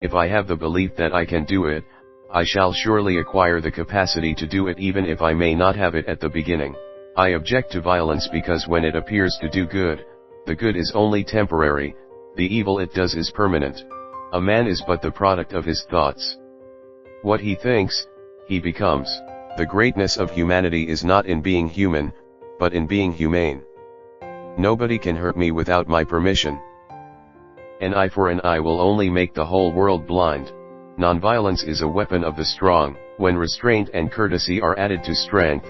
If I have the belief that I can do it, I shall surely acquire the capacity to do it even if I may not have it at the beginning. I object to violence because when it appears to do good, the good is only temporary, the evil it does is permanent. A man is but the product of his thoughts. What he thinks, he becomes. The greatness of humanity is not in being human, but in being humane. Nobody can hurt me without my permission. An eye for an eye will only make the whole world blind. Nonviolence is a weapon of the strong. When restraint and courtesy are added to strength,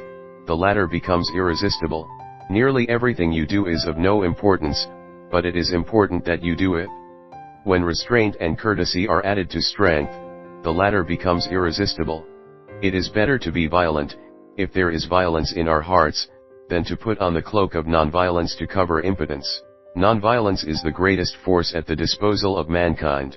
the latter becomes irresistible. Nearly everything you do is of no importance, but it is important that you do it. When restraint and courtesy are added to strength, the latter becomes irresistible. It is better to be violent, if there is violence in our hearts, than to put on the cloak of nonviolence to cover impotence. Nonviolence is the greatest force at the disposal of mankind.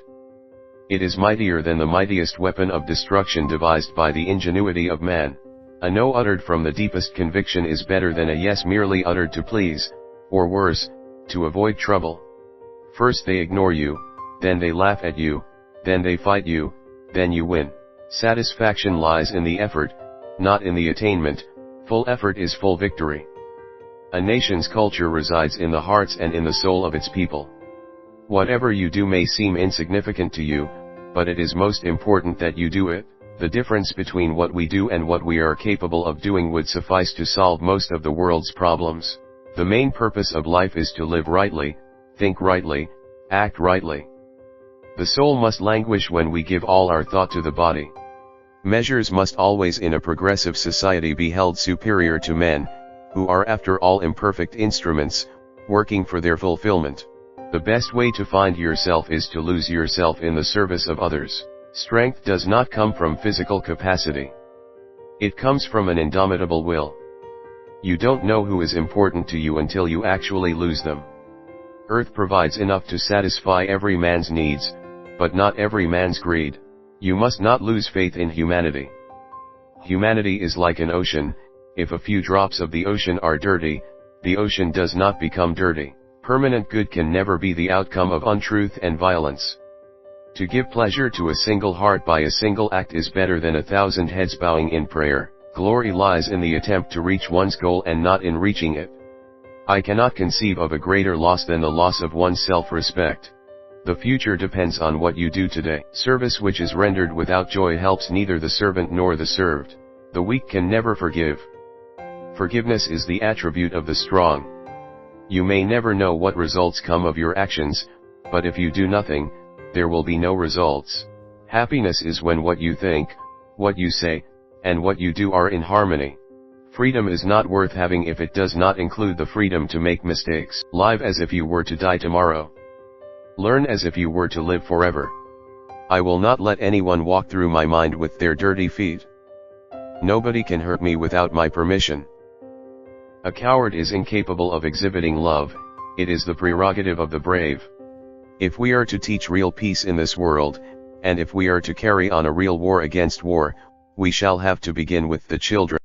It is mightier than the mightiest weapon of destruction devised by the ingenuity of man. A no uttered from the deepest conviction is better than a yes merely uttered to please, or worse, to avoid trouble. First they ignore you, then they laugh at you, then they fight you, then you win. Satisfaction lies in the effort, not in the attainment. Full effort is full victory. A nation's culture resides in the hearts and in the soul of its people. Whatever you do may seem insignificant to you, but it is most important that you do it. The difference between what we do and what we are capable of doing would suffice to solve most of the world's problems. The main purpose of life is to live rightly, think rightly, act rightly. The soul must languish when we give all our thought to the body. Measures must always in a progressive society be held superior to men, who are after all imperfect instruments, working for their fulfillment. The best way to find yourself is to lose yourself in the service of others. Strength does not come from physical capacity. It comes from an indomitable will. You don't know who is important to you until you actually lose them. Earth provides enough to satisfy every man's needs, but not every man's greed. You must not lose faith in humanity. Humanity is like an ocean. If a few drops of the ocean are dirty, the ocean does not become dirty. Permanent good can never be the outcome of untruth and violence. To give pleasure to a single heart by a single act is better than 1,000 heads bowing in prayer. Glory lies in the attempt to reach one's goal and not in reaching it. I cannot conceive of a greater loss than the loss of one's self-respect. The future depends on what you do today. Service which is rendered without joy helps neither the servant nor the served. The weak can never forgive. Forgiveness is the attribute of the strong. You may never know what results come of your actions, but if you do nothing, there will be no results. Happiness is when what you think, what you say, and what you do are in harmony. Freedom is not worth having if it does not include the freedom to make mistakes. Live as if you were to die tomorrow. Learn as if you were to live forever. I will not let anyone walk through my mind with their dirty feet. Nobody can hurt me without my permission. A coward is incapable of exhibiting love, it is the prerogative of the brave. If we are to teach real peace in this world, and if we are to carry on a real war against war, we shall have to begin with the children.